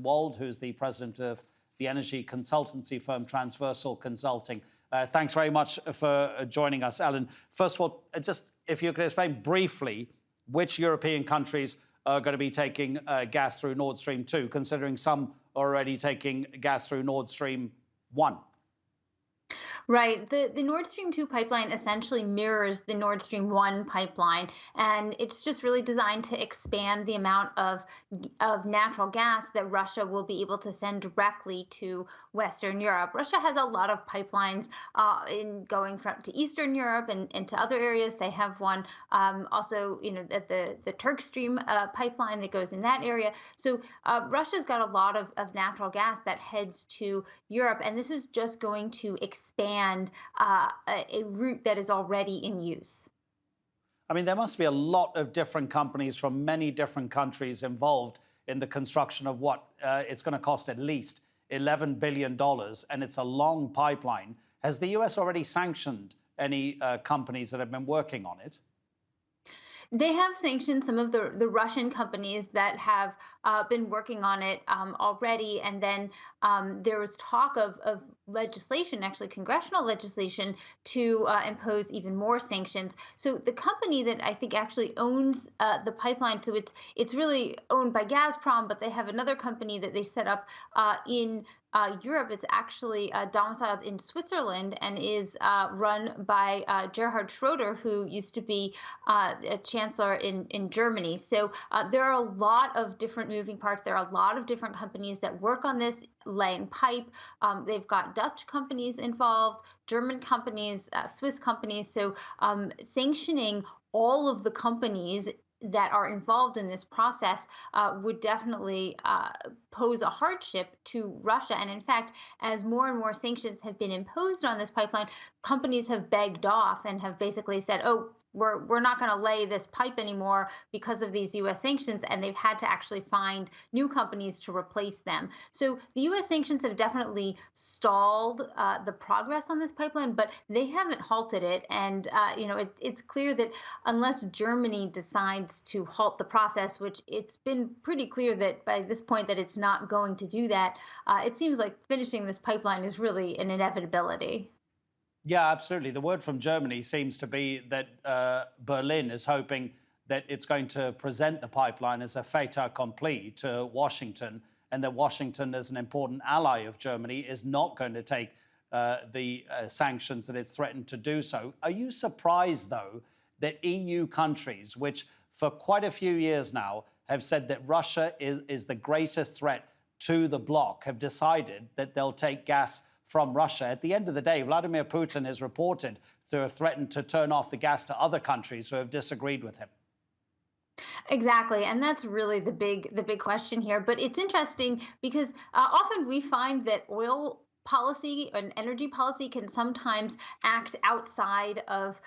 Wald, who's the president of the energy consultancy firm Transversal Consulting. Thanks very much for joining us, Alan. First of all, just if you could explain briefly which European countries are going to be taking gas through Nord Stream 2, considering some are already taking gas through Nord Stream 1. Right. The Nord Stream 2 pipeline essentially mirrors the Nord Stream 1 pipeline, and it's just really designed to expand the amount of natural gas that Russia will be able to send directly to Western Europe. Russia has a lot of pipelines in going from to Eastern Europe and to other areas. They have one also, at the Turk Stream pipeline that goes in that area. So Russia's got a lot of natural gas that heads to Europe, and this is just going to expand a route that is already in use. I mean, there must be a lot of different companies from many different countries involved in the construction of what it's going to cost at least $11 billion, and it's a long pipeline. Has the US already sanctioned any companies that have been working on it? They have sanctioned some of the Russian companies that have been working on it already. And then there was talk of legislation, actually congressional legislation, to impose even more sanctions. So the company that I think actually owns the pipeline, so it's really owned by Gazprom, but they have another company that they set up in Europe. It's actually domiciled in Switzerland and is run by Gerhard Schroeder, who used to be a chancellor in Germany. So there are a lot of different moving parts. There are a lot of different companies that work on this, laying pipe. They've got Dutch companies involved, German companies, Swiss companies. So sanctioning all of the companies that are involved in this process would definitely pose a hardship to Russia. And in fact, as more and more sanctions have been imposed on this pipeline, companies have begged off and have basically said, oh, we're not going to lay this pipe anymore because of these U.S. sanctions, and they've had to actually find new companies to replace them. So the U.S. sanctions have definitely stalled the progress on this pipeline, but they haven't halted it. And it's clear that unless Germany decides to halt the process, which it's been pretty clear that by this point that it's not going to do that, it seems like finishing this pipeline is really an inevitability. Yeah, absolutely. The word from Germany seems to be that Berlin is hoping that it's going to present the pipeline as a fait accompli to Washington, and that Washington, as an important ally of Germany, is not going to take the sanctions that it's threatened to do so. Are you surprised, though, that EU countries, which for quite a few years now have said that Russia is the greatest threat to the bloc, have decided that they'll take gas from Russia? At the end of the day, Vladimir Putin is reported to have threatened to turn off the gas to other countries who have disagreed with him. Exactly, and that's really the big question here. But it's interesting because often we find that oil policy and energy policy can sometimes act outside of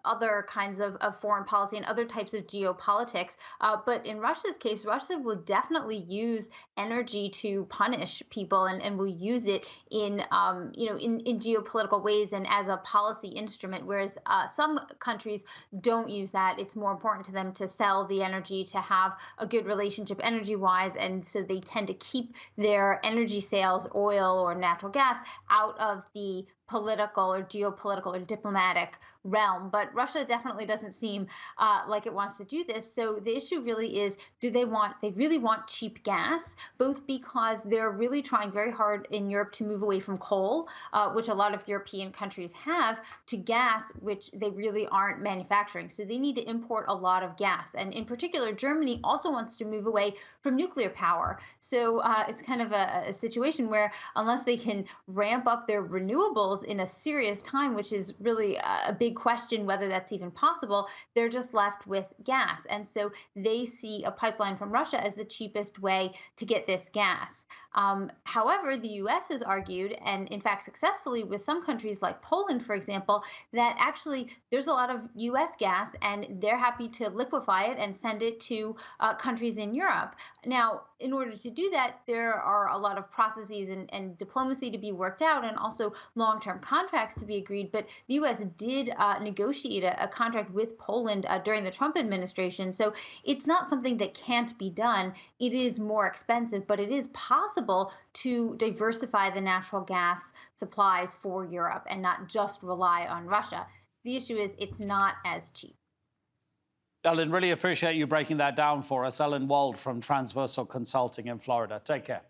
other kinds of foreign policy and other types of geopolitics. But in Russia's case, Russia will definitely use energy to punish people and will use it in geopolitical ways and as a policy instrument. Whereas some countries don't use that. It's more important to them to sell the energy, to have a good relationship energy-wise. And so they tend to keep their energy sales, oil or natural gas, out of the political or geopolitical or diplomatic realm. But Russia definitely doesn't seem like it wants to do this. So the issue really is, they really want cheap gas, both because they're really trying very hard in Europe to move away from coal, which a lot of European countries have, to gas, which they really aren't manufacturing. So they need to import a lot of gas. And in particular, Germany also wants to move away from nuclear power. So it's kind of a situation where unless they can ramp up their renewables in a serious time, which is really a big question whether that's even possible, they're just left with gas. And so they see a pipeline from Russia as the cheapest way to get this gas. However, the U.S. has argued, and in fact successfully with some countries like Poland, for example, that actually there's a lot of U.S. gas and they're happy to liquefy it and send it to countries in Europe. Now, in order to do that, there are a lot of processes and diplomacy to be worked out, and also long-term contracts to be agreed. But the U.S. did negotiate a contract with Poland during the Trump administration. So it's not something that can't be done. It is more expensive, but it is possible to diversify the natural gas supplies for Europe and not just rely on Russia. The issue is it's not as cheap. Ellen, really appreciate you breaking that down for us. Ellen Wald from Transversal Consulting in Florida. Take care.